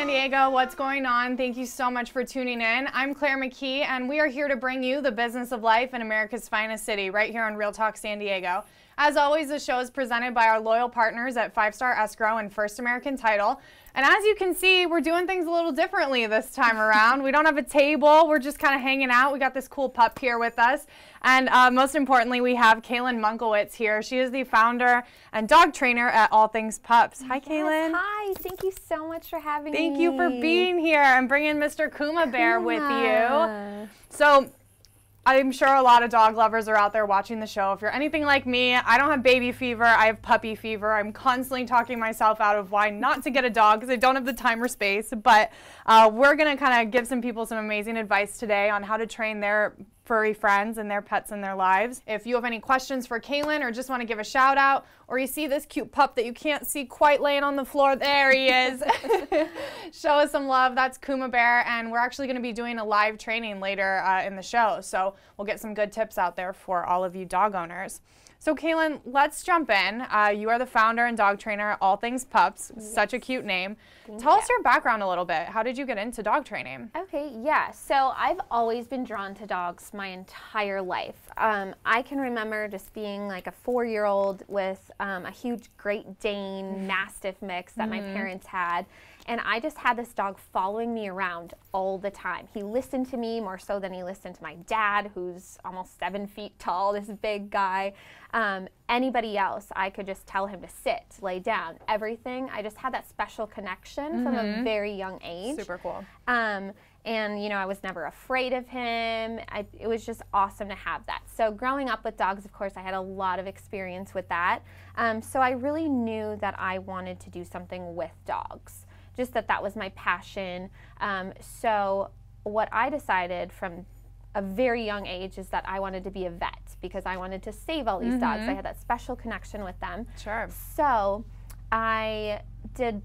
San Diego, what's going on? Thank you so much for tuning in. I'm Claire McKee, and we are here to bring you the business of life in America's finest city, right here on Real Talk San Diego. As always, the show is presented by our loyal partners at 5-Star Escrow and First American Title. And as you can see, we're doing things a little differently this time around. We don't have a table. We're just kind of hanging out. We got this cool pup here with us. And most importantly, we have Kaelin Munkelwitz here. She is the founder and dog trainer at All Things Pups. Hi, Kaelin. Hi. Thank you so much for having me. Thank you for being here and bringing Mr. Kuma Bear with you. So, I'm sure a lot of dog lovers are out there watching the show. If you're anything like me, I don't have baby fever, I have puppy fever. I'm constantly talking myself out of why not to get a dog because I don't have the time or space. But we're going to kind of give some people some amazing advice today on how to train their furry friends and their pets in their lives. If you have any questions for Kaelin or just want to give a shout out, or you see this cute pup that you can't see quite laying on the floor, there he is. Show us some love. That's Kuma Bear, and we're actually going to be doing a live training later in the show, so we'll get some good tips out there for all of you dog owners. So Kaelin, let's jump in. You are the founder and dog trainer at All Things Pups. Yes. Such a cute name. Tell us your background a little bit. How did you get into dog training? Okay, yeah. So I've always been drawn to dogs my entire life. I can remember just being like a 4-year-old with a huge Great Dane Mastiff mix that my parents had. And I just had this dog following me around all the time. He listened to me more so than he listened to my dad, who's almost 7 feet tall, this big guy. Anybody else, I could just tell him to sit, lay down, everything. I just had that special connection from a very young age. Super cool. And, you know, I was never afraid of him. It was just awesome to have that. So growing up with dogs, of course, I had a lot of experience with that. So I really knew that I wanted to do something with dogs. Just that was my passion. So what I decided from a very young age is that I wanted to be a vet because I wanted to save all these dogs. I had that special connection with them. Sure. So I did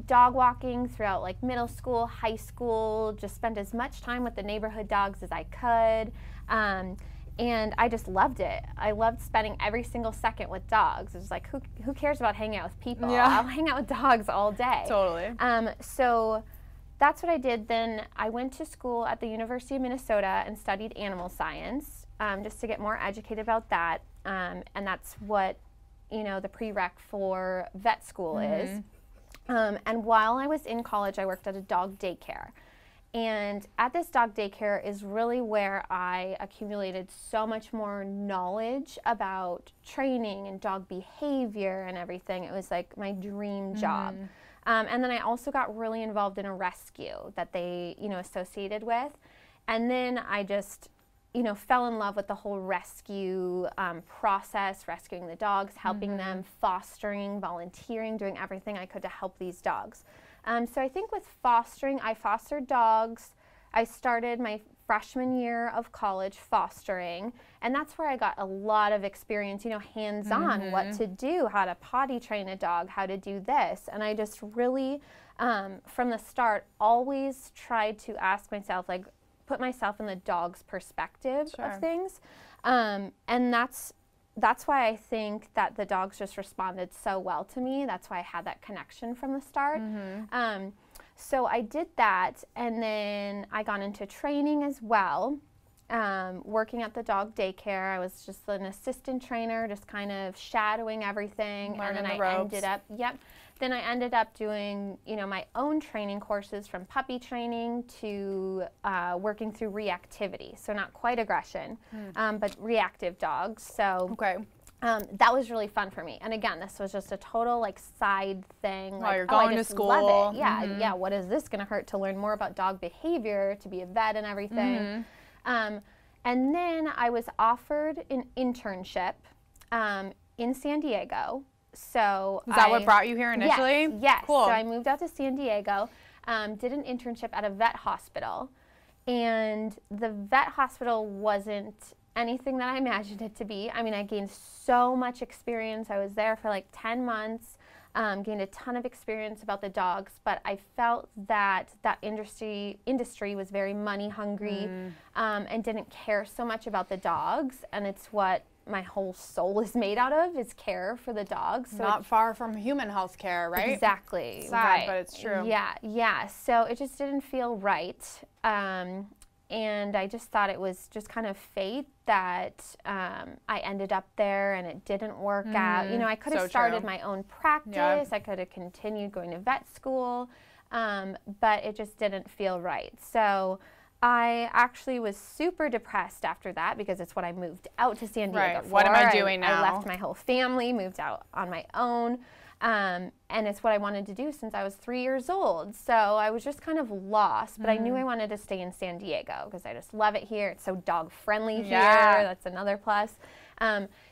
dog walking throughout like middle school, high school, just spent as much time with the neighborhood dogs as I could. And I just loved it. I loved spending every single second with dogs. It was like, who cares about hanging out with people? Yeah. I'll hang out with dogs all day. Totally. So that's what I did. Then I went to school at the University of Minnesota and studied animal science just to get more educated about that. And that's what, you know, the prereq for vet school is. And while I was in college, I worked at a dog daycare. And at this dog daycare is really where I accumulated so much more knowledge about training and dog behavior and everything. It was like my dream job. And then I also got really involved in a rescue that they, you know, associated with. And then I just, you know, fell in love with the whole rescue process, rescuing the dogs, helping them, fostering, volunteering, doing everything I could to help these dogs. So I think with fostering, I fostered dogs. I started my freshman year of college fostering, and that's where I got a lot of experience, you know, hands-on, what to do, how to potty train a dog, how to do this. And I just really, from the start, always tried to ask myself, like, put myself in the dog's perspective of things. And that's why I think that the dogs just responded so well to me. That's why I had that connection from the start. So I did that, and then I got into training as well. Working at the dog daycare, I was just an assistant trainer, just kind of shadowing everything. Learning and then the ropes. Then I ended up doing, you know, my own training courses from puppy training to working through reactivity. So not quite aggression, but reactive dogs. So that was really fun for me. And again, this was just a total like side thing. While like, you're going to school. Love it. Yeah, yeah. What is this going to hurt to learn more about dog behavior, to be a vet and everything? And then I was offered an internship in San Diego. So is that what brought you here initially? Yes, yes. Cool. So I moved out to San Diego, did an internship at a vet hospital, and the vet hospital wasn't anything that I imagined it to be. I mean, I gained so much experience. I was there for like 10 months, gained a ton of experience about the dogs, but I felt that that industry was very money hungry and didn't care so much about the dogs, and it's what my whole soul is made out of, is care for the dogs. So not far from human health care, right? Exactly. Sad, right. but it's true. Yeah. So it just didn't feel right. And I just thought it was just kind of fate that I ended up there and it didn't work out. You know, I could have started my own practice. Yep. I could have continued going to vet school, but it just didn't feel right. So I actually was super depressed after that because it's what I moved out to San Diego for. What am I doing now? I left my whole family, moved out on my own. And it's what I wanted to do since I was 3 years old. So I was just kind of lost, but I knew I wanted to stay in San Diego because I just love it here. It's so dog friendly here. That's another plus.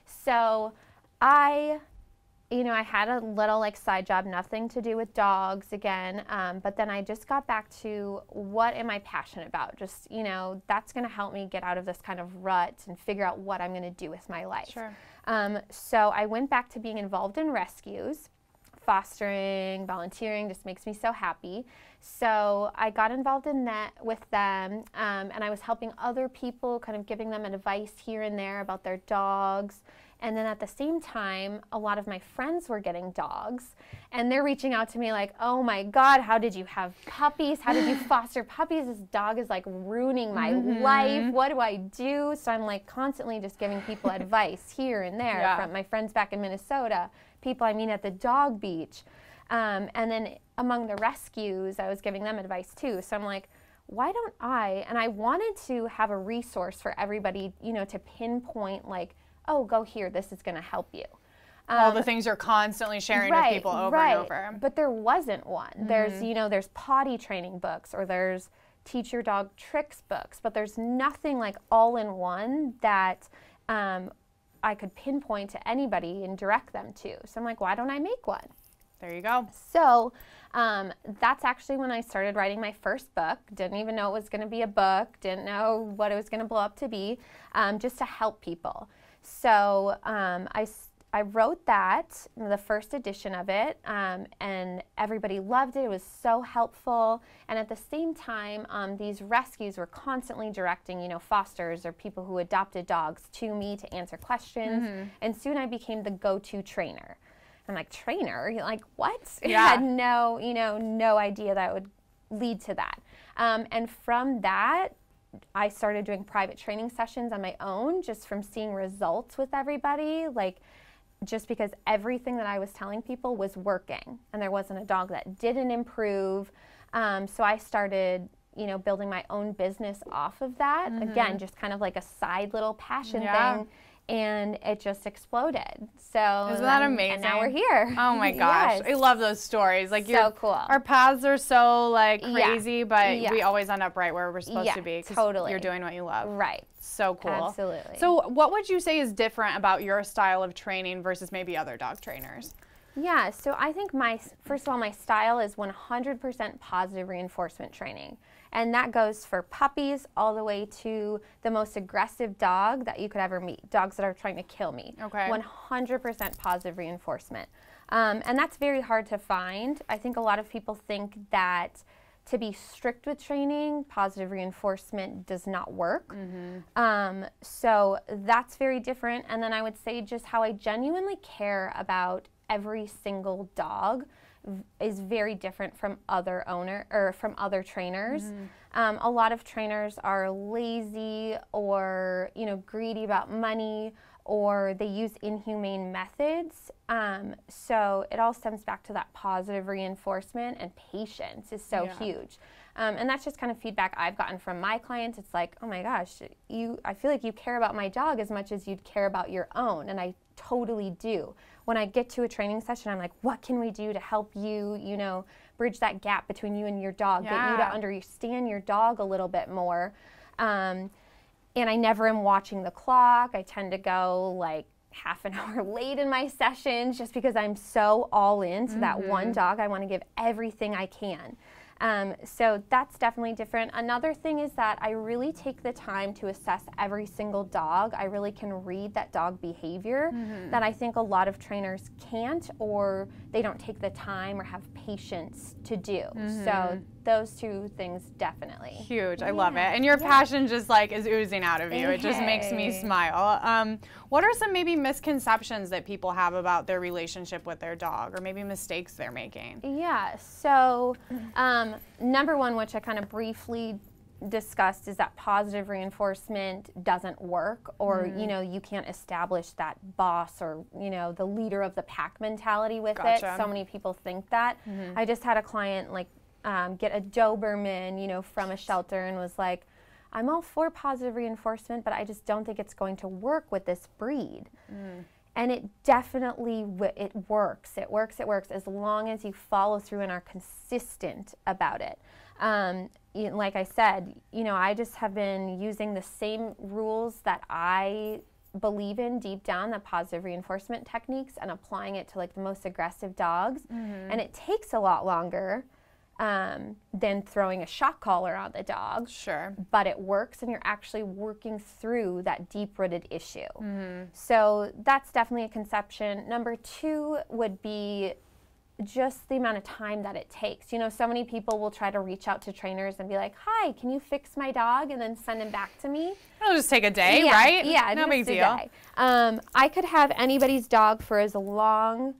So I had a little like side job, nothing to do with dogs again. But then I just got back to what am I passionate about? Just, that's going to help me get out of this kind of rut and figure out what I'm going to do with my life. Sure. So I went back to being involved in rescues. Fostering, volunteering just makes me so happy. So I got involved in that with them, and I was helping other people, kind of giving them advice here and there about their dogs. And then at the same time, a lot of my friends were getting dogs, and they're reaching out to me like, oh my God, how did you have puppies? How did you foster puppies? This dog is like ruining my life. What do I do? So I'm like constantly just giving people advice here and there from my friends back in Minnesota, people I meet at the dog beach. And then among the rescues, I was giving them advice too. So I'm like, why don't and I wanted to have a resource for everybody, to pinpoint like, oh, go here, this is going to help you. All the things you're constantly sharing with people over and over. But there wasn't one. There's, there's potty training books, or there's teach your dog tricks books, but there's nothing like all in one that I could pinpoint to anybody and direct them to. So I'm like, why don't I make one? There you go. So that's actually when I started writing my first book. Didn't even know it was going to be a book. Didn't know what it was going to blow up to be, just to help people. So I wrote that, the first edition of it, and everybody loved it. It was so helpful. And at the same time, these rescues were constantly directing, fosters or people who adopted dogs to me to answer questions. And soon I became the go-to trainer. I'm like, trainer? You're like, what? Yeah. I had no idea that would lead to that. And from that, I started doing private training sessions on my own, just from seeing results with everybody, just because everything that I was telling people was working, and there wasn't a dog that didn't improve. So I started, building my own business off of that. Again, just kind of like a side little passion thing. And it just exploded. So isn't that amazing? And now we're here. Oh my gosh, I love those stories. Like, so cool. Our paths are so like crazy, but we always end up right where we're supposed to be. Totally. You're doing what you love. Right. So cool. Absolutely. So what would you say is different about your style of training versus maybe other dog trainers? Yeah. So I think first of all, my style is 100% positive reinforcement training. And that goes for puppies all the way to the most aggressive dog that you could ever meet, dogs that are trying to kill me. Okay. 100% positive reinforcement. And that's very hard to find. I think a lot of people think that to be strict with training, positive reinforcement does not work. So that's very different. And then I would say just how I genuinely care about every single dog is very different from other other trainers. A lot of trainers are lazy or greedy about money, or they use inhumane methods. So it all stems back to that positive reinforcement, and patience is so huge. And that's just kind of feedback I've gotten from my clients. It's like, oh my gosh, I feel like you care about my dog as much as you'd care about your own, and I totally do. When I get to a training session, I'm like, what can we do to help you, bridge that gap between you and your dog, get you to understand your dog a little bit more. And I never am watching the clock. I tend to go like half an hour late in my sessions just because I'm so all into that one dog. I want to give everything I can. So that's definitely different. Another thing is that I really take the time to assess every single dog. I really can read that dog behavior that I think a lot of trainers can't, or they don't take the time or have patience to do. So those two things definitely. Huge. I love it. And your passion just like is oozing out of you. It just makes me smile. What are some maybe misconceptions that people have about their relationship with their dog, or maybe mistakes they're making? Yeah, so number one, which I kind of briefly discussed, is that positive reinforcement doesn't work, or you know, you can't establish that boss or, you know, the leader of the pack mentality with it. So many people think that. I just had a client like get a Doberman, you know, from a shelter, and was like, I'm all for positive reinforcement, but I just don't think it's going to work with this breed. And it definitely it works. It works as long as you follow through and are consistent about it. Like I said, you know, I just have been using the same rules that I believe in deep down, the positive reinforcement techniques, and applying it to like the most aggressive dogs. And it takes a lot longer than throwing a shock collar on the dog. But it works, and you're actually working through that deep-rooted issue. So that's definitely a conception. Number two would be just the amount of time that it takes. You know, so many people will try to reach out to trainers and be like, hi, can you fix my dog? And then send him back to me. It'll just take a day, right? Yeah, no big deal. I could have anybody's dog for as long,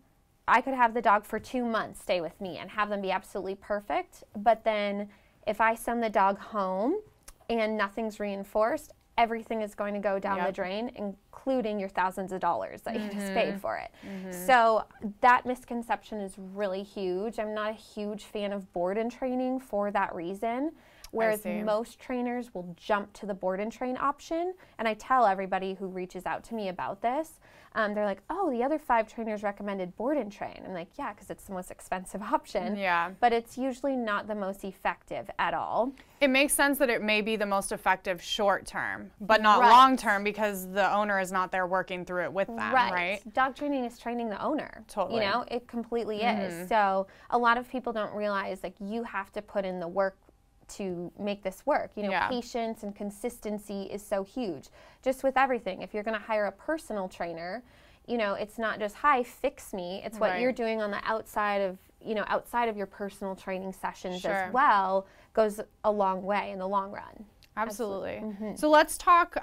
I could have the dog for 2 months stay with me and have them be absolutely perfect. But then if I send the dog home and nothing's reinforced, everything is going to go down the drain, including your thousands of dollars that you just paid for it. So that misconception is really huge. I'm not a huge fan of board and training for that reason. Whereas most trainers will jump to the board and train option. And I tell everybody who reaches out to me about this, they're like, oh, the other 5 trainers recommended board and train. I'm like, yeah, because it's the most expensive option. But it's usually not the most effective at all. It makes sense that it may be the most effective short term, but not long term, because the owner is not there working through it with them, right? Dog training is training the owner. You know, it completely is. So a lot of people don't realize, like, you have to put in the work to make this work. You know, patience and consistency is so huge. Just with everything. If you're going to hire a personal trainer, you know, it's not just, hi, fix me. It's what you're doing on the outside of, you know, outside of your personal training sessions as well, goes a long way in the long run. Absolutely. So let's talk,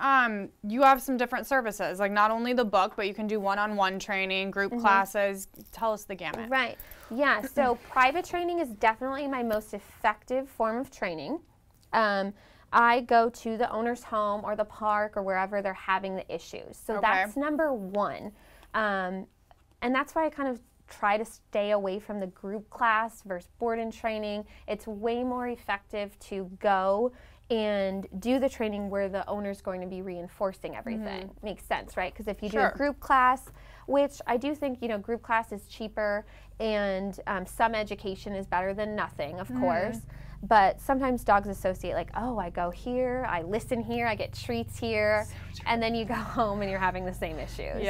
you have some different services, like not only the book, but you can do one-on-one training, group classes. Tell us the gamut. Right. Yeah, so private training is definitely my most effective form of training. I go to the owner's home or the park or wherever they're having the issues. So that's number one. And that's why I kind of try to stay away from the group class versus board and training. It's way more effective to go and do the training where the owner's going to be reinforcing everything. Makes sense, right? Because if you do a group class, which I do think, you know, group class is cheaper, and some education is better than nothing, of course. But sometimes dogs associate, like, oh, I go here, I listen here, I get treats here, and then you go home and you're having the same issues.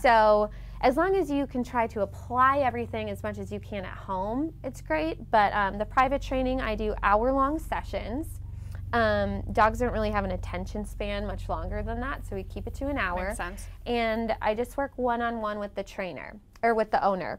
So as long as you can try to apply everything as much as you can at home, it's great. But the private training, I do hour-long sessions. Dogs don't really have an attention span much longer than that, so we keep it to an hour. Makes sense. And I just work one-on-one with the trainer, or with the owner.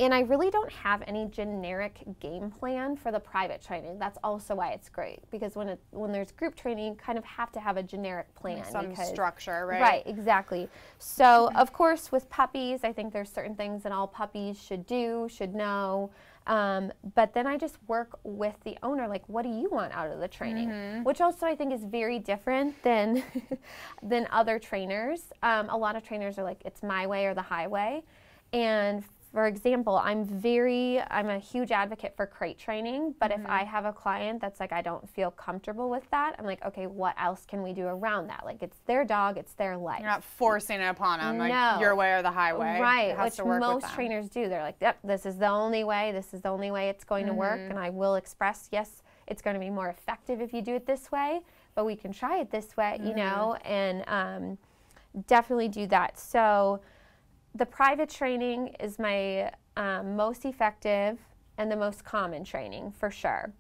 And I really don't have any generic game plan for the private training. That's also why it's great, because when there's group training, you kind of have to have a generic plan. Some structure, right? Right, exactly. So, of course, with puppies, I think there's certain things that all puppies should do, should know. But then I just work with the owner, like, what do you want out of the training? Which also I think is very different than than other trainers. A lot of trainers are like, it's my way or the highway. And for example, I'm a huge advocate for crate training, but if I have a client that's like, I don't feel comfortable with that, I'm like, okay, what else can we do around that? Like, it's their dog, it's their life. You're not forcing it upon them, like your way or the highway. Right, it has which to work most with them. trainers do. They're like, yep, this is the only way it's going to work, and I will express, yes, it's going to be more effective if you do it this way, but we can try it this way, you know, and definitely do that. So the private training is my most effective and the most common training, for sure.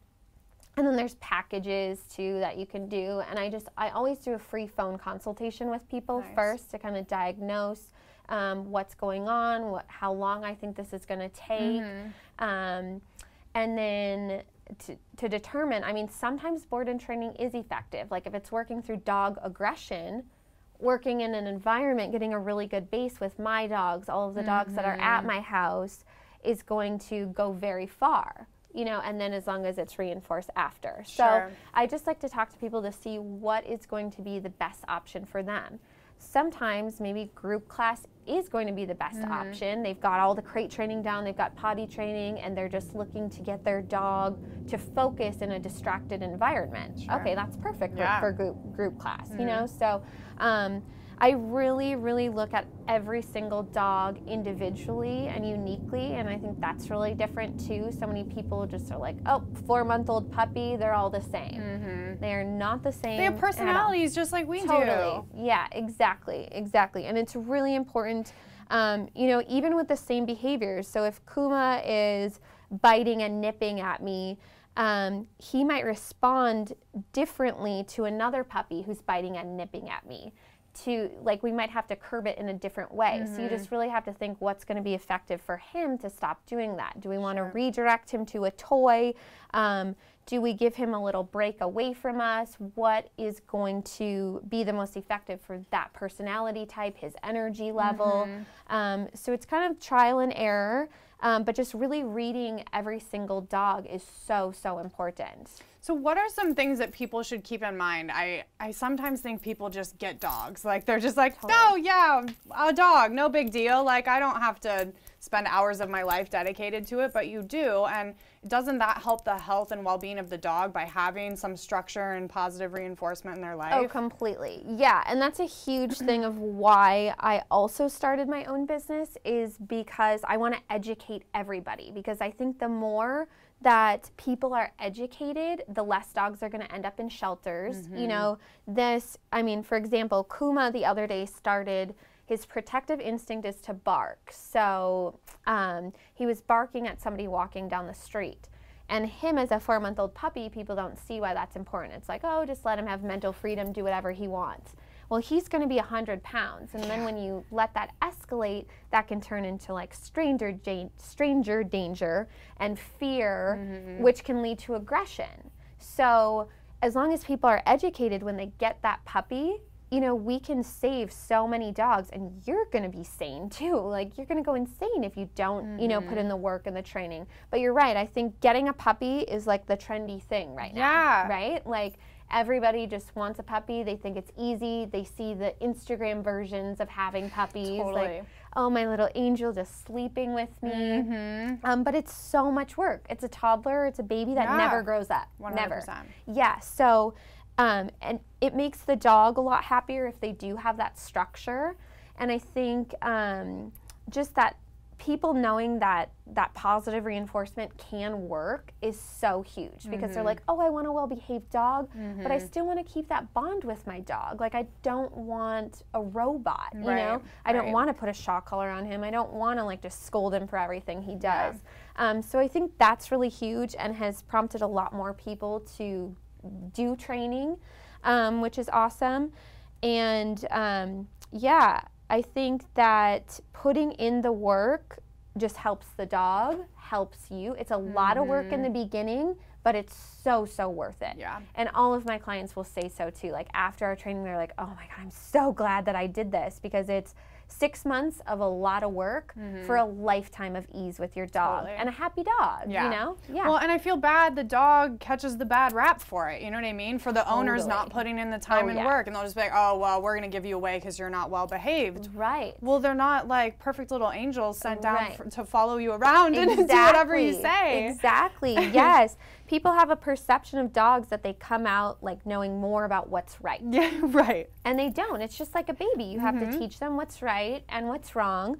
And then there's packages too that you can do. And I always do a free phone consultation with people first to kind of diagnose what's going on, how long I think this is going to take. and then to determine, I mean, sometimes board and training is effective. Like if it's working through dog aggression, working in an environment, getting a really good base with my dogs, all of the dogs that are at my house, is going to go very far, you know, and then as long as it's reinforced after. Sure. So I just like to talk to people to see what is going to be the best option for them. Sometimes maybe group class is going to be the best option. They've got all the crate training down, they've got potty training, and they're just looking to get their dog to focus in a distracted environment. Sure. Okay, that's perfect for group class, you know? So I really, really look at every single dog individually and uniquely, and I think that's really different too. So many people just are like, oh, 4-month-old puppy, they're all the same. They are not the same. They have personalities just like we do. Yeah, exactly. And it's really important, you know, even with the same behaviors. So if Kuma is biting and nipping at me, he might respond differently to another puppy who's biting and nipping at me. We might have to curb it in a different way. So you just really have to think what's going to be effective for him to stop doing that. Do we want to redirect him to a toy? Do we give him a little break away from us? What is going to be the most effective for that personality type, his energy level? So it's kind of trial and error, but just really reading every single dog is so, so important. So what are some things that people should keep in mind? I sometimes think people just get dogs. Like they're just like, oh yeah, a dog, no big deal. Like I don't have to spend hours of my life dedicated to it, but you do. And doesn't that help the health and well-being of the dog by having some structure and positive reinforcement in their life? Oh, completely. Yeah, and that's a huge thing of why I also started my own business, is because I want to educate everybody, because I think the more that people are educated, the less dogs are going to end up in shelters. You know, I mean, for example, Kuma the other day started, his protective instinct is to bark. So he was barking at somebody walking down the street. And him as a 4-month-old puppy, people don't see why that's important. It's like, oh, just let him have mental freedom, do whatever he wants. Well, he's going to be 100 pounds. And then when you let that escalate, that can turn into like stranger danger and fear, which can lead to aggression. So as long as people are educated when they get that puppy, you know, we can save so many dogs, and you're going to be sane too. Like you're going to go insane if you don't, you know, put in the work and the training. But you're right. I think getting a puppy is like the trendy thing right now, right? Like everybody just wants a puppy. They think it's easy. They see the Instagram versions of having puppies. Like, oh, my little angel just sleeping with me. But it's so much work. It's a toddler. It's a baby that never grows up. 100%. Never. Yeah. So, and it makes the dog a lot happier if they do have that structure. And I think just that people knowing that that positive reinforcement can work is so huge, because they're like, oh, I want a well-behaved dog, but I still want to keep that bond with my dog. Like I don't want a robot, you know? I don't want to put a shock collar on him. I don't want to like just scold him for everything he does. So I think that's really huge and has prompted a lot more people to do training, which is awesome. And yeah, I think that putting in the work just helps the dog, helps you. It's a lot of work in the beginning, but it's so, so worth it. Yeah. And all of my clients will say so too. Like after our training, they're like, oh my God, I'm so glad that I did this, because it's 6 months of a lot of work for a lifetime of ease with your dog and a happy dog, you know? Yeah. Well, and I feel bad the dog catches the bad rap for it, you know what I mean? For the owners not putting in the time and work, and they'll just be like, oh, well, we're going to give you away because you're not well behaved. Right. Well, they're not like perfect little angels sent down to follow you around and do whatever you say. Exactly, yes. People have a perception of dogs that they come out like knowing more about what's right. Yeah, right. And they don't. It's just like a baby. You have to teach them what's right and what's wrong.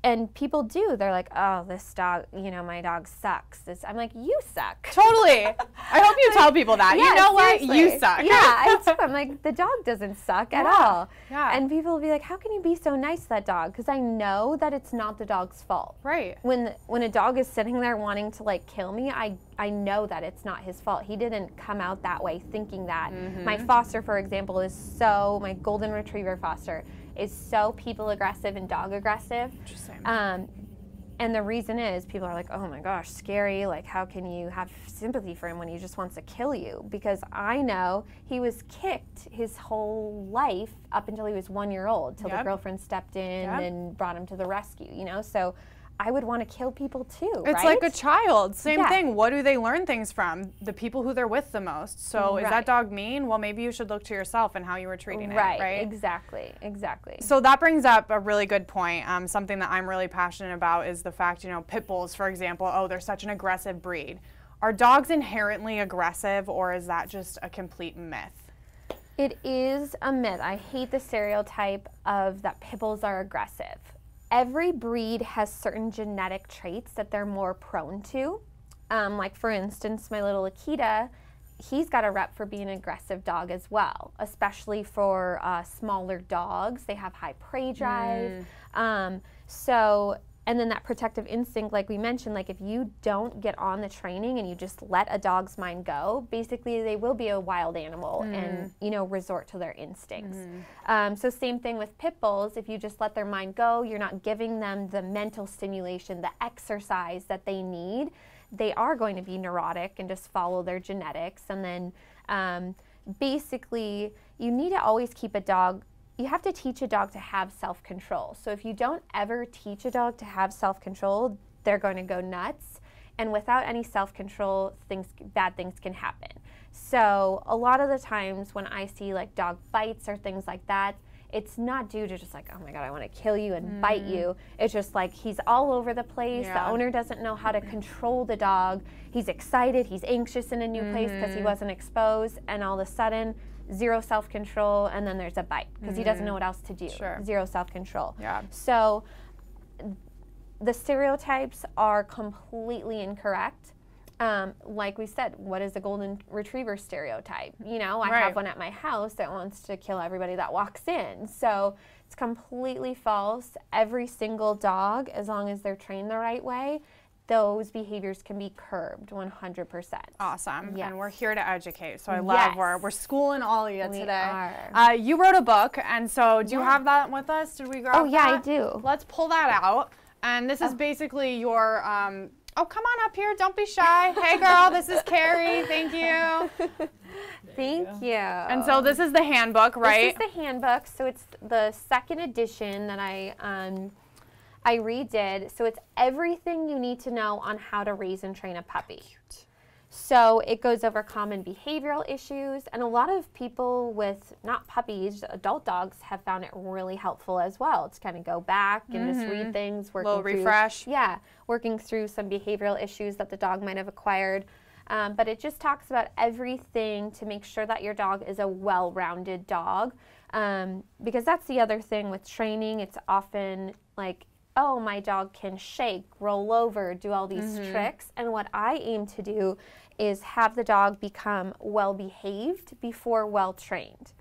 And people do. They're like, oh, this dog, you know, my dog sucks. I'm like, you suck. Totally. I hope you tell people that. Yeah, you know seriously. what? You suck. Yeah, I do. I'm like, the dog doesn't suck at all. Yeah. And people will be like, how can you be so nice to that dog? Because I know that it's not the dog's fault. Right. When a dog is sitting there wanting to like kill me, I know that it's not his fault. He didn't come out that way thinking that. My foster, for example, my golden retriever foster is so people aggressive and dog aggressive. Interesting. And the reason is people are like, oh my gosh, scary. Like, how can you have sympathy for him when he just wants to kill you? Because I know he was kicked his whole life up until he was 1 year old, till the girlfriend stepped in and brought him to the rescue, you know? So I would want to kill people too, It's like a child. Same thing. What do they learn things from? The people who they're with the most. So is that dog mean? Well, maybe you should look to yourself and how you were treating it, right? Exactly, exactly. So that brings up a really good point. Something that I'm really passionate about is the fact, you know, pit bulls, for example, oh, they're such an aggressive breed. Are dogs inherently aggressive, or is that just a complete myth? It is a myth. I hate the stereotype of that pit bulls are aggressive. Every breed has certain genetic traits that they're more prone to. Like for instance, my little Akita, he's got a rep for being an aggressive dog as well, especially for smaller dogs. They have high prey drive. And then that protective instinct, like we mentioned, like if you don't get on the training and you just let a dog's mind go, basically they will be a wild animal and, you know, resort to their instincts. So same thing with pit bulls. If you just let their mind go, you're not giving them the mental stimulation, the exercise that they need, they are going to be neurotic and just follow their genetics. And then basically you need to always keep a dog. You have to teach a dog to have self-control. So if you don't ever teach a dog to have self-control, they're going to go nuts. And without any self-control, bad things can happen. So a lot of the times when I see like dog bites or things like that, it's not due to just like, oh my God, I want to kill you and bite you. It's just like he's all over the place. The owner doesn't know how to control the dog. He's excited, he's anxious in a new place because he wasn't exposed, and all of a sudden, zero self-control, and then there's a bite because he doesn't know what else to do. Zero self-control. So the stereotypes are completely incorrect. Like we said, what is a golden retriever stereotype? You know, I have one at my house that wants to kill everybody that walks in. So it's completely false. Every single dog, as long as they're trained the right way, those behaviors can be curbed 100%. Awesome. Yes. And we're here to educate. So I love we're schooling all of you today. Are. You wrote a book, and so do you have that with us? Did we grab that? Oh, yeah, I do. Let's pull that out. And this is basically your, oh, come on up here. Don't be shy. Hey, girl, this is Carrie. Thank you. Thank you. And so this is the handbook, right? This is the handbook. So it's the second edition that I redid. So it's everything you need to know on how to raise and train a puppy. Cute. So it goes over common behavioral issues, and a lot of people with not puppies, adult dogs, have found it really helpful as well to kind of go back and just read things, little refresh. Working through some behavioral issues that the dog might have acquired. But it just talks about everything to make sure that your dog is a well-rounded dog, because that's the other thing with training. It's often like, oh, my dog can shake, roll over, do all these tricks. And what I aim to do is have the dog become well-behaved before well-trained.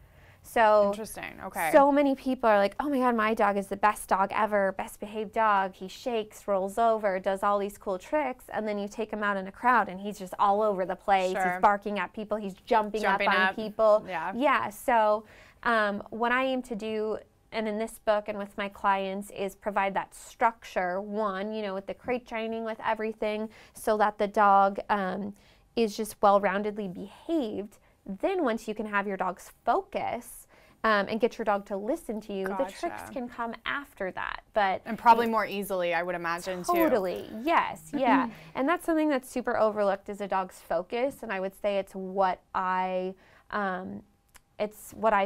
So interesting. Okay. So many people are like, oh my God, my dog is the best dog ever, best behaved dog. He shakes, rolls over, does all these cool tricks. And then you take him out in a crowd and he's just all over the place. He's barking at people. He's jumping up on people. Yeah. So what I aim to do, and in this book and with my clients, is provide that structure, one, you know, with the crate training, with everything, so that the dog is just well-roundedly behaved. Then once you can have your dog's focus and get your dog to listen to you, the tricks can come after that. And probably more easily, I would imagine, too. Totally, yes, yeah. And that's something that's super overlooked, is a dog's focus, and I would say it's what I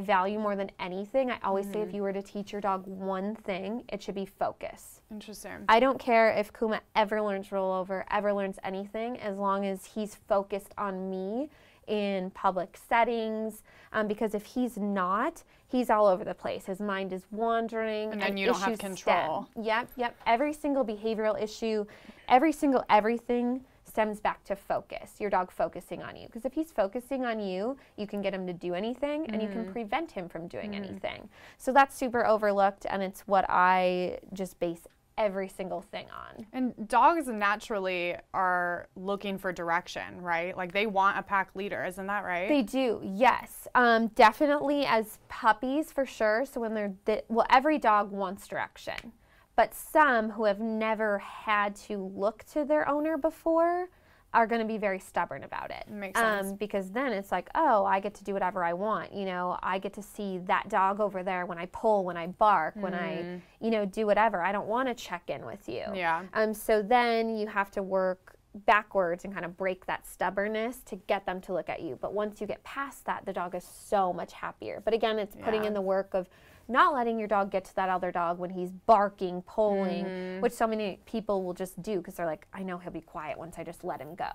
value more than anything. I always say if you were to teach your dog one thing, it should be focus. Interesting. I don't care if Kuma ever learns rollover, ever learns anything, as long as he's focused on me in public settings, because if he's not, he's all over the place. His mind is wandering. And then you don't have control. Yep. Every single behavioral issue, every single everything stems back to focus, your dog focusing on you. Because if he's focusing on you, you can get him to do anything, and you can prevent him from doing anything. So that's super overlooked, and it's what I just base every single thing on. And dogs naturally are looking for direction, right? Like they want a pack leader, isn't that right? They do, yes. Definitely as puppies, for sure. So when they're, every dog wants direction. But some who have never had to look to their owner before are going to be very stubborn about it. Makes sense. Because then it's like, oh, I get to do whatever I want. You know, I get to see that dog over there when I pull, when I bark, when I, you know, do whatever. I don't want to check in with you. Yeah. So then you have to work backwards and kind of break that stubbornness to get them to look at you. But once you get past that, the dog is so much happier. But again, it's putting in the work of not letting your dog get to that other dog when he's barking, pulling, which so many people will just do because they're like, I know he'll be quiet once I just let him go,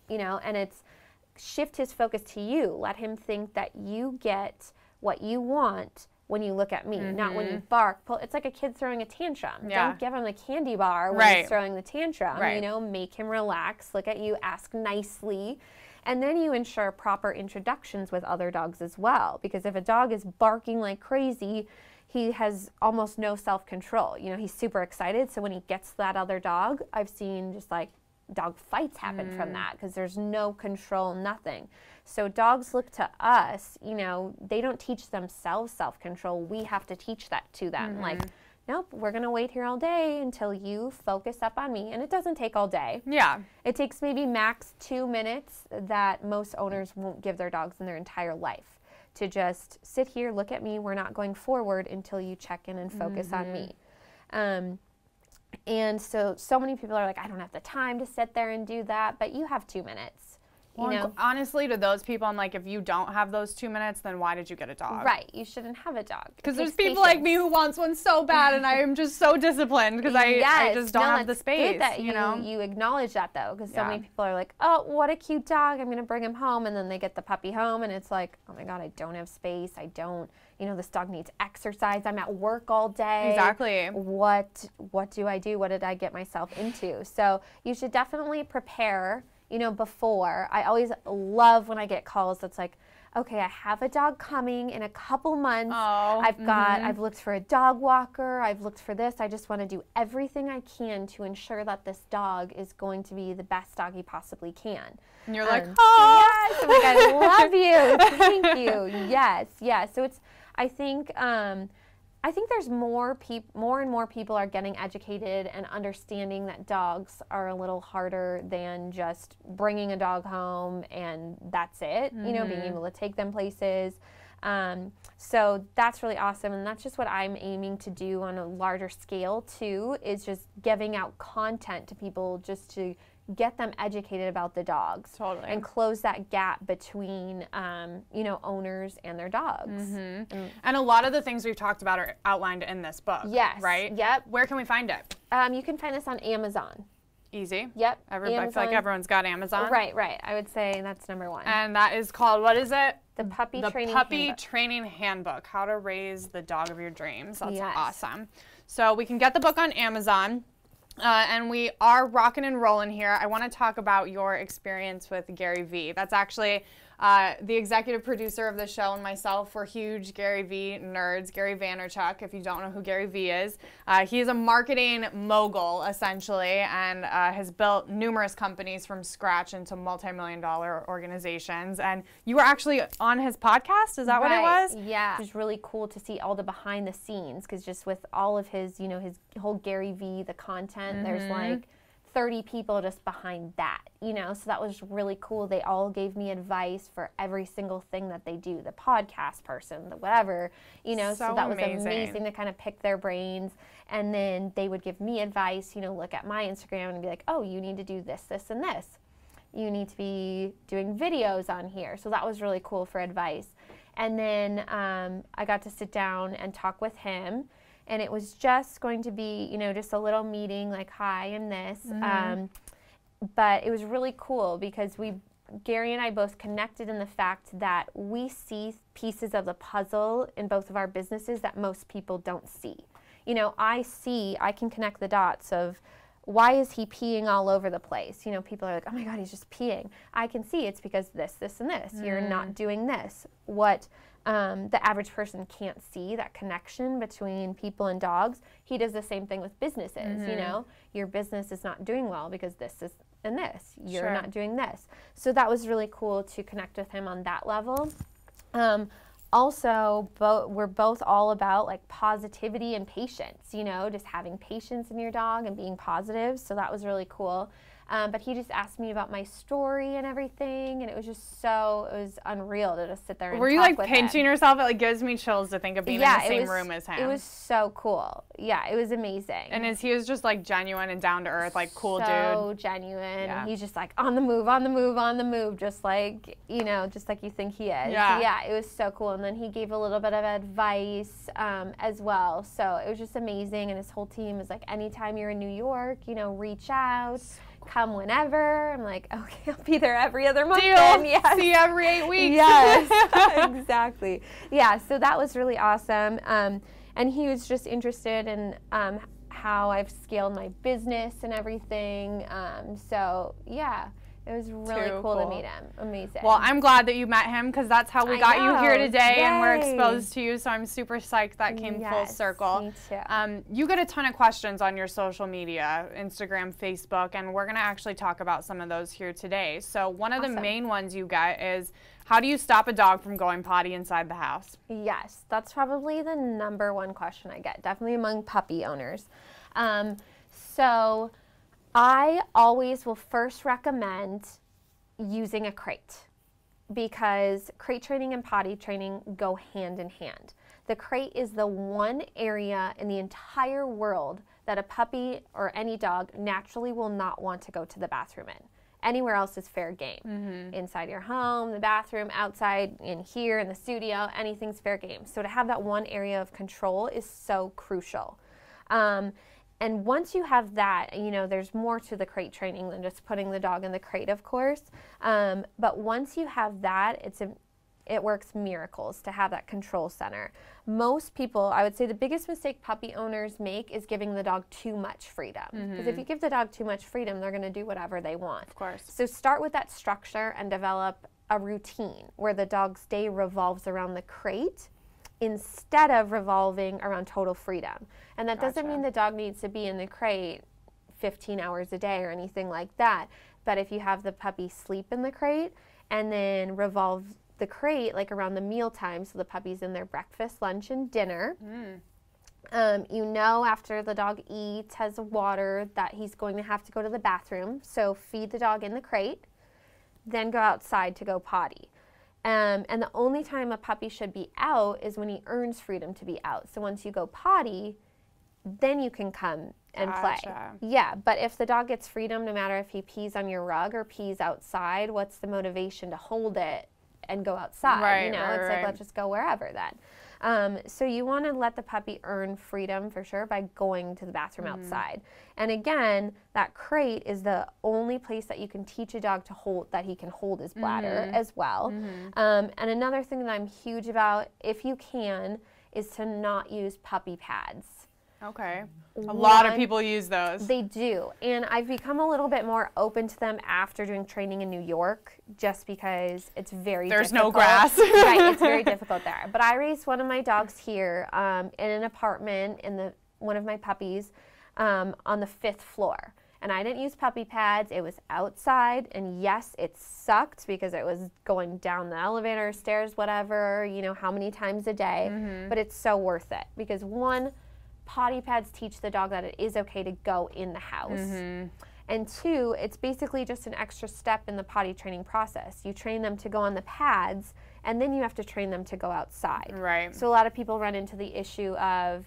you know, and it's shift his focus to you. Let him think that you get what you want when you look at me, not when you bark. Pull. It's like a kid throwing a tantrum. Don't give him a candy bar when he's throwing the tantrum, you know, make him relax, look at you, ask nicely. And then you ensure proper introductions with other dogs as well. Because if a dog is barking like crazy, he has almost no self-control. You know, he's super excited. So when he gets that other dog, I've seen just like dog fights happen from that because there's no control, nothing. So dogs look to us, you know, they don't teach themselves self-control. We have to teach that to them. Like, nope, we're going to wait here all day until you focus up on me. And it doesn't take all day. Yeah. It takes maybe max 2 minutes that most owners won't give their dogs in their entire life to just sit here, look at me. We're not going forward until you check in and focus on me. And so many people are like, I don't have the time to sit there and do that, but you have 2 minutes. Well, you know? Honestly, to those people, I'm like, if you don't have those 2 minutes, then why did you get a dog? Right. You shouldn't have a dog. Because there's people like me who wants one so bad, and I am just so disciplined because I just don't have the space. Good that you know, you acknowledge that though, because so many people are like, oh, what a cute dog. I'm going to bring him home, and then they get the puppy home, and it's like, oh my God, I don't have space. I don't. You know, this dog needs exercise. I'm at work all day. Exactly. What do I do? What did I get myself into? So you should definitely prepare. You know, before. I always love when I get calls that's like, okay, I have a dog coming in a couple months. I've looked for a dog walker. I've looked for this. I just want to do everything I can to ensure that this dog is going to be the best dog he possibly can. And you're like, oh. Yes. I'm like, I love you. Thank you. Yes. Yes. So it's, I think there's more and more people are getting educated and understanding that dogs are a little harder than just bringing a dog home and that's it, you know, being able to take them places. So that's really awesome, and that's just what I'm aiming to do on a larger scale too, is just giving out content to people just to get them educated about the dogs. Totally. And close that gap between, you know, owners and their dogs. And a lot of the things we've talked about are outlined in this book. Yes. Right? Yep. Where can we find it? You can find us on Amazon. Easy. Yep. I feel like everyone's got Amazon. Right. I would say that's number one. And that is called, what is it? The Puppy Training Handbook. How to Raise the Dog of Your Dreams. That's awesome. So we can get the book on Amazon. And we are rocking and rolling here. I want to talk about your experience with Gary Vee. That's actually the executive producer of the show and myself. We're huge Gary Vee nerds. Gary Vaynerchuk, if you don't know who Gary Vee is. He's a marketing mogul, essentially, and has built numerous companies from scratch into multi-million-dollar organizations. And you were actually on his podcast? Is that what it was? Yeah. It was really cool to see all the behind the scenes, because just with all of his, you know, his whole Gary Vee, the content, there's like 30 people just behind that, you know, so that was really cool. They all gave me advice for every single thing that they do, the podcast person, the whatever, you know, so that was amazing to kind of pick their brains. And then they would give me advice, you know, look at my Instagram and be like, oh, you need to do this, this, and this. You need to be doing videos on here. So that was really cool for advice. And then I got to sit down and talk with him. And it was just going to be, you know, just a little meeting like, hi, I'm this. But it was really cool because Gary and I both connected in the fact that we see pieces of the puzzle in both of our businesses that most people don't see. You know, I can connect the dots of, why is he peeing all over the place? You know, people are like, oh my God, he's just peeing. I can see it's because this, this, and this. You're not doing this. What the average person can't see, that connection between people and dogs. He does the same thing with businesses, you know. Your business is not doing well because this is and this. You're not doing this. So that was really cool to connect with him on that level. also, we're both all about like positivity and patience, you know, just having patience in your dog and being positive. So that was really cool. But he just asked me about my story and everything, and it was unreal to just sit there and talk with him. Were you like pinching yourself? It like gives me chills to think of being in the same room as him. It was so cool. Yeah, it was amazing. And he was just like genuine and down to earth, like cool dude. So genuine. Yeah. He's just like on the move, on the move, on the move, just like, you know, just like you think he is. Yeah. Yeah, it was so cool. And then he gave a little bit of advice as well. So it was just amazing. And his whole team was like, anytime you're in New York, you know, reach out. Come whenever. I'm like, okay, I'll be there every other month. Then. Yes. See you every 8 weeks. Yes, exactly. Yeah, so that was really awesome. And he was just interested in how I've scaled my business and everything. So yeah, it was really cool to meet him. Amazing. Well, I'm glad that you met him because that's how we got you here today. Yay. And we're exposed to you. So I'm super psyched that came full circle. Me too. You get a ton of questions on your social media, Instagram, Facebook, and we're going to actually talk about some of those here today. So one of the main ones you get is, how do you stop a dog from going potty inside the house? Yes, that's probably the #1 question I get, definitely among puppy owners. So I always will first recommend using a crate because crate training and potty training go hand in hand. The crate is the one area in the entire world that a puppy or any dog naturally will not want to go to the bathroom in. Anywhere else is fair game. Mm-hmm. Inside your home, the bathroom, outside, in here, in the studio, anything's fair game. So to have that one area of control is so crucial. And once you have that, you know, there's more to the crate training than just putting the dog in the crate, of course. But once you have that, it works miracles to have that control center. Most people, I would say the biggest mistake puppy owners make is giving the dog too much freedom. Because if you give the dog too much freedom, they're going to do whatever they want. Of course. So start with that structure and develop a routine where the dog's day revolves around the crate instead of revolving around total freedom. And that doesn't mean the dog needs to be in the crate 15 hours a day or anything like that. But if you have the puppy sleep in the crate and then revolve the crate like around the meal time, so the puppy's in their breakfast, lunch, and dinner. You know, after the dog eats, has water, that he's going to have to go to the bathroom. So feed the dog in the crate, then go outside to go potty. And the only time a puppy should be out is when he earns freedom to be out. So once you go potty, then you can come and play. Yeah, but if the dog gets freedom, no matter if he pees on your rug or pees outside, what's the motivation to hold it and go outside? Right, you know, it's like, let's just go wherever then. So you want to let the puppy earn freedom for sure by going to the bathroom outside. And again, that crate is the only place that you can teach a dog to hold, that he can hold his bladder as well. And another thing that I'm huge about, if you can, is to not use puppy pads. Okay. A lot of people use those. They do. And I've become a little bit more open to them after doing training in New York, just because it's very difficult. There's no grass. Right, it's very difficult there. But I raised one of my dogs here in an apartment in one of my puppies on the 5th floor. And I didn't use puppy pads. It was outside. And yes, it sucked because it was going down the elevator, stairs, whatever, you know, how many times a day. But it's so worth it because one, potty pads teach the dog that it is okay to go in the house. And two, it's basically just an extra step in the potty training process. You train them to go on the pads, and then you have to train them to go outside. Right. So a lot of people run into the issue of,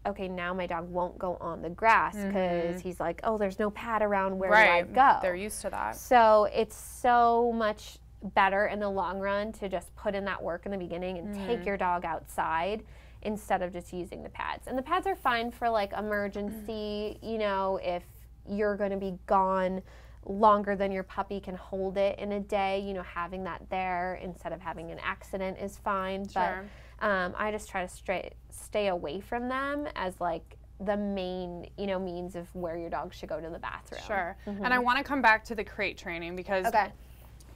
okay, now my dog won't go on the grass because he's like, oh, there's no pad around, where do I go? They're used to that. So it's so much better in the long run to just put in that work in the beginning and take your dog outside instead of just using the pads. And the pads are fine for like emergency, you know, if you're going to be gone longer than your puppy can hold it in a day, you know, having that there instead of having an accident is fine. Sure. But I just try to stay away from them as like the main, you know, means of where your dog should go to the bathroom. Sure. And I want to come back to the crate training because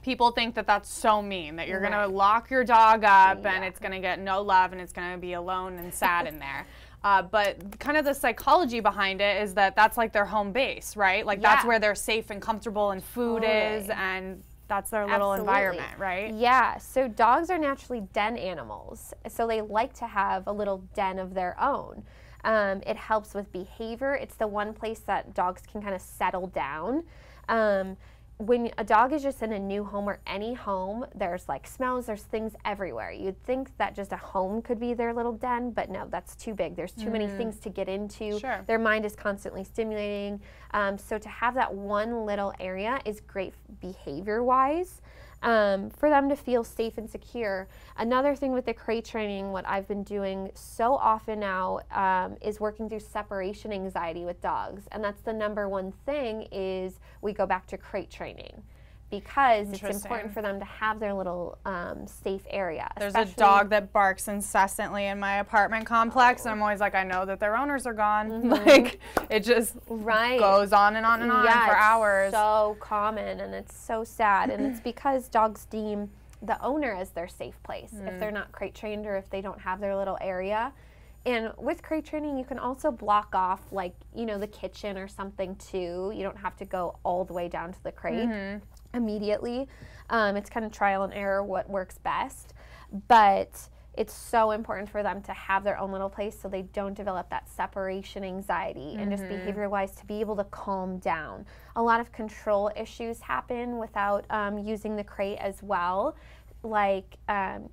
people think that that's so mean, that you're going to lock your dog up and it's going to get no love and it's going to be alone and sad in there. But kind of the psychology behind it is that that's like their home base, right? Like that's where they're safe and comfortable and food is and that's their little environment, right? Yeah, so dogs are naturally den animals. So they like to have a little den of their own. It helps with behavior. It's the one place that dogs can kind of settle down. When a dog is just in a new home or any home, there's like smells, there's things everywhere. You'd think that just a home could be their little den, but no, that's too big. There's too many things to get into. Sure. Their mind is constantly stimulating. So to have that one little area is great behavior-wise. For them to feel safe and secure. Another thing with the crate training, what I've been doing so often now is working through separation anxiety with dogs. And that's the number one thing is we go back to crate training because it's important for them to have their little safe area. There's a dog that barks incessantly in my apartment complex, and I'm always like, I know that their owners are gone. Like, it just goes on and on and on for hours. It's so common, and it's so sad, and it's because dogs deem the owner as their safe place if they're not crate trained or if they don't have their little area. And with crate training, you can also block off, like, you know, the kitchen or something too. You don't have to go all the way down to the crate immediately. It's kind of trial and error what works best, but it's so important for them to have their own little place so they don't develop that separation anxiety and just behavior-wise to be able to calm down. A lot of control issues happen without using the crate as well. Like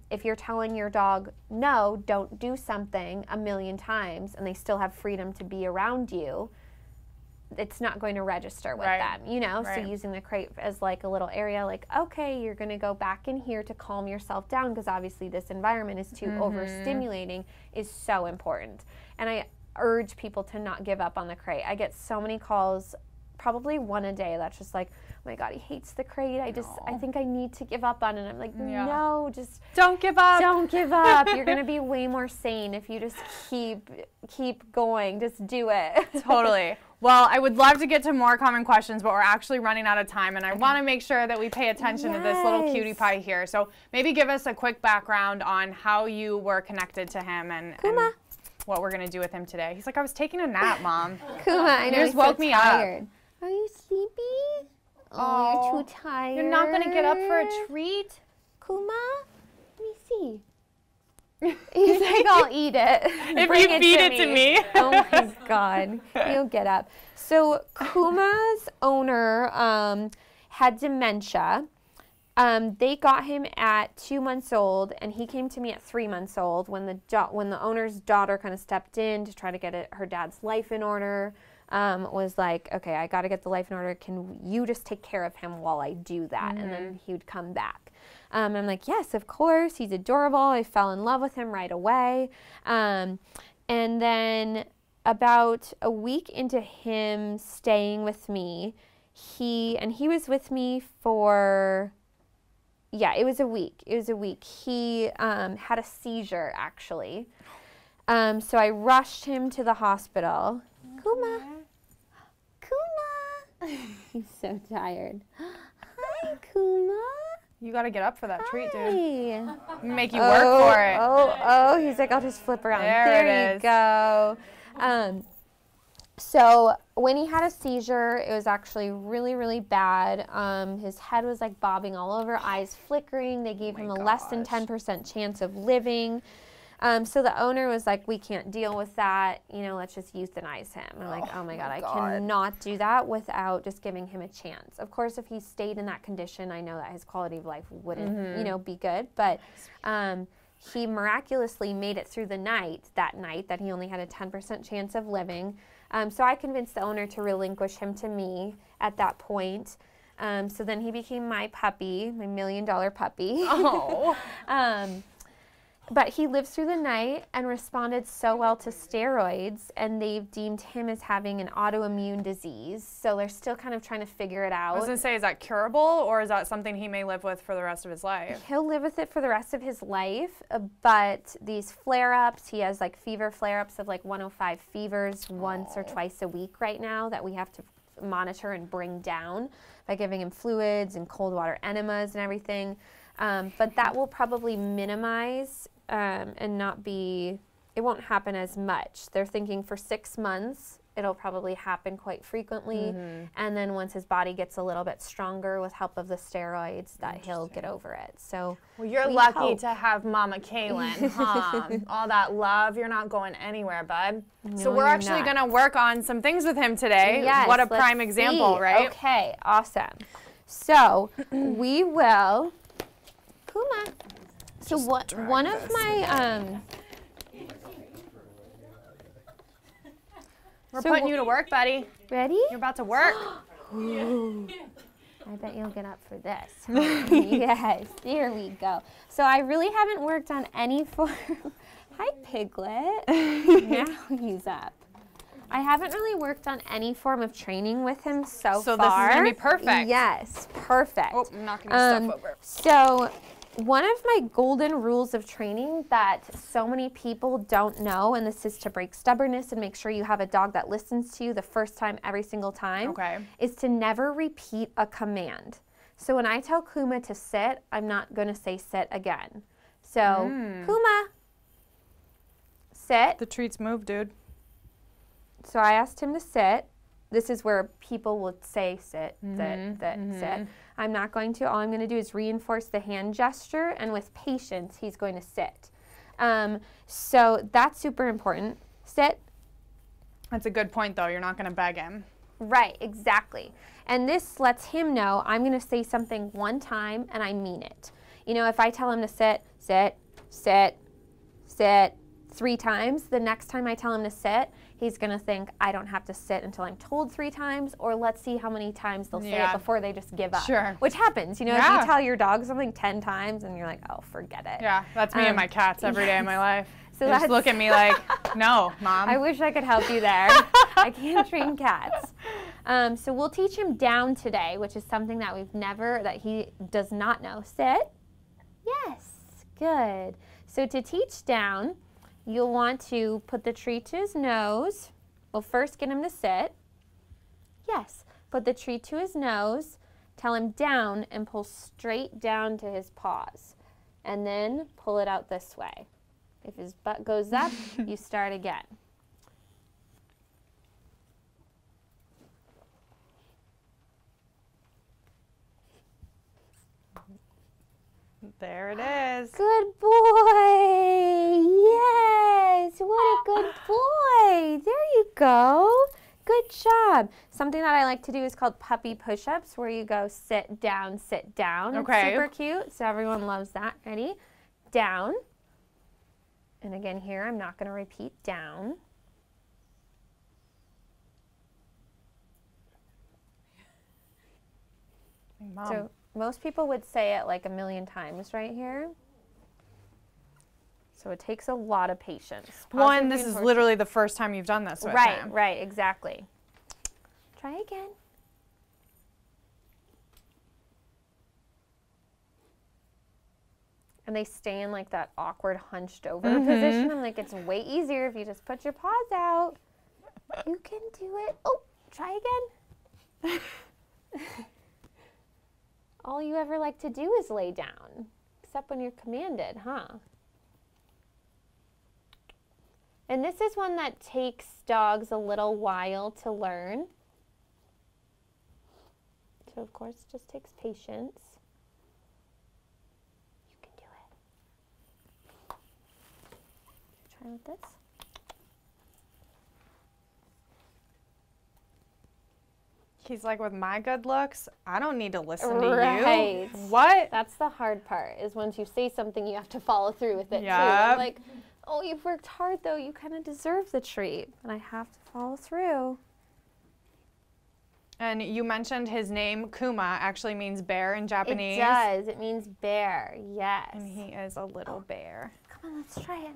if you're telling your dog, no, don't do something a million times and they still have freedom to be around you, it's not going to register with them, you know? So using the crate as like a little area, like, okay, you're going to go back in here to calm yourself down because obviously this environment is too overstimulating is so important. And I urge people to not give up on the crate. I get so many calls, probably one a day, that's just like, oh my God, he hates the crate. I think I need to give up on it. I'm like, no, just don't give up. Don't give up. You're going to be way more sane if you just keep going. Just do it. Totally. Well, I would love to get to more common questions, but we're actually running out of time, and I want to make sure that we pay attention to this little cutie pie here. So maybe give us a quick background on how you were connected to him and what we're going to do with him today. He's like, I was taking a nap, Mom. Kuma, I know, you just woke me tired. up. Are you sleepy? Oh, you're too tired. You're not going to get up for a treat? Kuma, let me see. He's like, I'll eat it. If you feed it to me. Oh my God. He'll get up. So Kuma's owner had dementia. They got him at 2 months old, and he came to me at 3 months old when the owner's daughter kind of stepped in to try to get her dad's life in order. Was like, okay, I got to get the life in order. Can you just take care of him while I do that? And then he would come back. I'm like, yes, of course. He's adorable. I fell in love with him right away. And then about a week into him staying with me, he was with me for, it was a week. He had a seizure, actually. So I rushed him to the hospital. Kuma. He's so tired. Hi, Kuma. You got to get up for that treat, dude. Hi. Make you work for it. Oh, he's like, I'll just flip around. There you go. So when he had a seizure, it was actually really, really bad. His head was like bobbing all over, eyes flickering. They gave him a less than 10% chance of living. So the owner was like, we can't deal with that, let's just euthanize him. I'm like, oh my God, I cannot do that without just giving him a chance. Of course, if he stayed in that condition, I know that his quality of life wouldn't, be good. But he miraculously made it through that night that he only had a 10% chance of living. So I convinced the owner to relinquish him to me at that point. So then he became my puppy, my $1 million puppy. Oh. But he lived through the night and responded so well to steroids, and they've deemed him as having an autoimmune disease. So they're still kind of trying to figure it out. I was going to say, is that curable, or is that something he may live with for the rest of his life? He'll live with it for the rest of his life, but these flare-ups, he has like fever flare-ups of like 105 fevers once or twice a week right now that we have to monitor and bring down by giving him fluids and cold water enemas and everything. But that will probably minimize and not be, it won't happen as much. They're thinking for 6 months, it'll probably happen quite frequently. And then once his body gets a little bit stronger with help of the steroids, that he'll get over it. So well, you're lucky to have Mama Kailen, huh? All that love, you're not going anywhere, bud. No, so we're actually going to work on some things with him today. Yes, what a prime example, right? Okay, awesome. So we will, Kuma. So one of my, we're putting you to work, buddy. Ready? You're about to work. I bet you'll get up for this. Yes, there we go. So I really haven't worked on any form. Hi, Piglet. Now he's up. I haven't really worked on any form of training with him so far. So this is going to be perfect. Yes, perfect. Oh, I'm knocking your stuff over. So one of my golden rules of training that so many people don't know, and this is to break stubbornness and make sure you have a dog that listens to you the first time every single time, is to never repeat a command. So when I tell Kuma to sit, I'm not going to say sit again. So, Kuma, sit. The treats move, dude. So I asked him to sit. This is where people will say sit, sit. I'm not going to. All I'm going to do is reinforce the hand gesture, and with patience, he's going to sit. So that's super important. Sit. That's a good point, though. You're not going to beg him. Right, exactly. And this lets him know I'm going to say something one time, and I mean it. You know, if I tell him to sit, sit, sit, sit 3 times, the next time I tell him to sit, he's going to think I don't have to sit until I'm told 3 times, or let's see how many times they'll say it before they just give up. Sure. Which happens, you know, if you tell your dog something 10 times and you're like, oh, forget it. Yeah, that's me and my cats every day of my life. So they just look at me like, no, Mom. I wish I could help you there. I can't train cats. So we'll teach him down today, which is something that that he does not know. Sit. Yes, good. So to teach down, you'll want to put the treat to his nose. We'll first get him to sit. Yes, put the treat to his nose, tell him down, and pull straight down to his paws. And then pull it out this way. If his butt goes up, you start again. There it is. Good boy. Yes. What a good boy. There you go. Good job. Something that I like to do is called puppy push-ups, where you go sit down, sit down. Okay. It's super cute. So everyone loves that. Ready? Down. And again here, I'm not going to repeat down. Mom. So most people would say it like 1,000,000 times right here. So it takes a lot of patience. One, this is literally the first time you've done this with him. Right, exactly. Try again. And they stay in like that awkward hunched over position. I'm like, it's way easier if you just put your paws out. You can do it. Oh, try again. All you ever like to do is lay down, except when you're commanded, huh? And this is one that takes dogs a little while to learn. So of course, it just takes patience. You can do it. Try with this. He's like, with my good looks, I don't need to listen to Right. you. What? That's the hard part, is once you say something, you have to follow through with it too. Yep. I'm like, oh, you've worked hard though, you kind of deserve the treat, but I have to follow through. And you mentioned his name, Kuma, actually means bear in Japanese. It does, it means bear, yes. And he is a little bear. Come on, let's try it.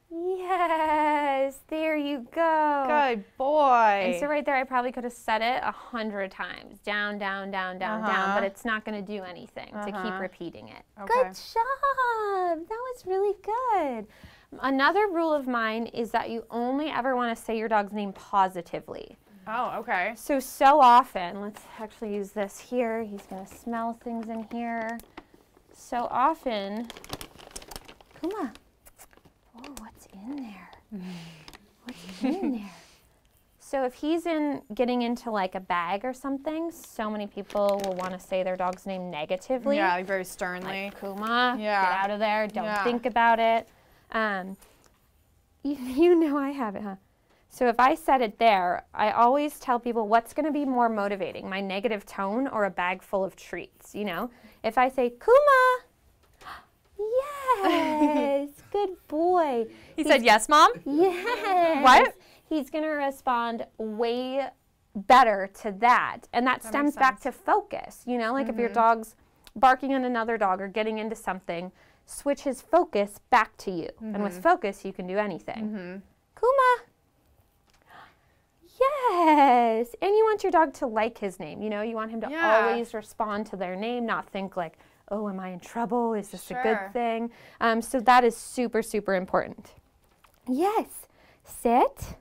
Yes, there you go. Good boy. And so right there, I probably could have said it 100 times. Down, down, down, down, down. But it's not going to do anything to keep repeating it. Okay. Good job. That was really good. Another rule of mine is that you only ever want to say your dog's name positively. Oh, okay. So often, let's actually use this here. He's going to smell things in here. So often, Kuma. Oh, what's in there? What's in there? So if he's getting into like a bag or something, so many people will want to say their dog's name negatively. Yeah, like very sternly. Like, Kuma, get out of there, don't think about it. You know I have it, huh? So if I set it there, I always tell people what's going to be more motivating, my negative tone or a bag full of treats, you know? If I say, Kuma, yes, good boy. He said, yes, Mom? Yes. What? He's going to respond way better to that. And that stems back to focus. You know, like if your dog's barking at another dog or getting into something, switch his focus back to you. And with focus, you can do anything. Kuma. Yes. And you want your dog to like his name. You know, you want him to always respond to their name, not think like, oh, am I in trouble? Is this a good thing? So that is super, super important. Yes. Sit.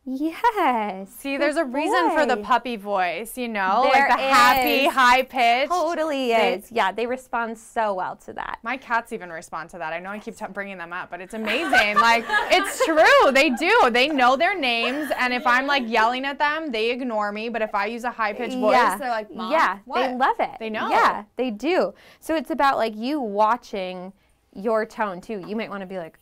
Yes. See, there's a reason for the puppy voice, you know? There like the happy, high pitch. Totally is. Yeah, they respond so well to that. My cats even respond to that. I know I keep bringing them up, but it's amazing. Like, it's true. They do. They know their names, and if I'm, like, yelling at them, they ignore me. But if I use a high-pitched voice, they're like, Mom, what? They love it. They know. Yeah, they do. So it's about, like, you watching your tone, too. You might want to be like,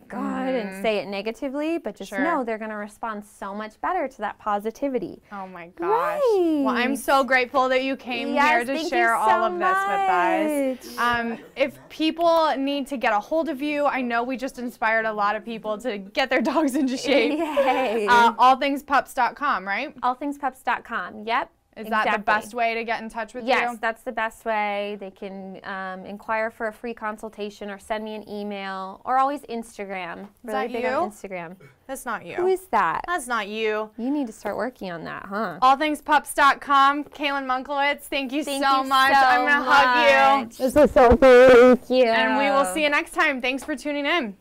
God, and say it negatively, but just know they're going to respond so much better to that positivity. Oh my gosh. Well, I'm so grateful that you came here to share all of this with us. If people need to get a hold of you, I know we just inspired a lot of people to get their dogs into shape. Yay. Allthingspups.com, right? Allthingspups.com, yep. Is that the best way to get in touch with you? Yes, that's the best way. They can inquire for a free consultation or send me an email or always Instagram. Really big on Instagram. That's not you. Who is that? That's not you. You need to start working on that, huh? Allthingspups.com. Kaelin Munkelwitz, thank you so much. I'm going to hug you. This was so fun. Thank you. And we will see you next time. Thanks for tuning in.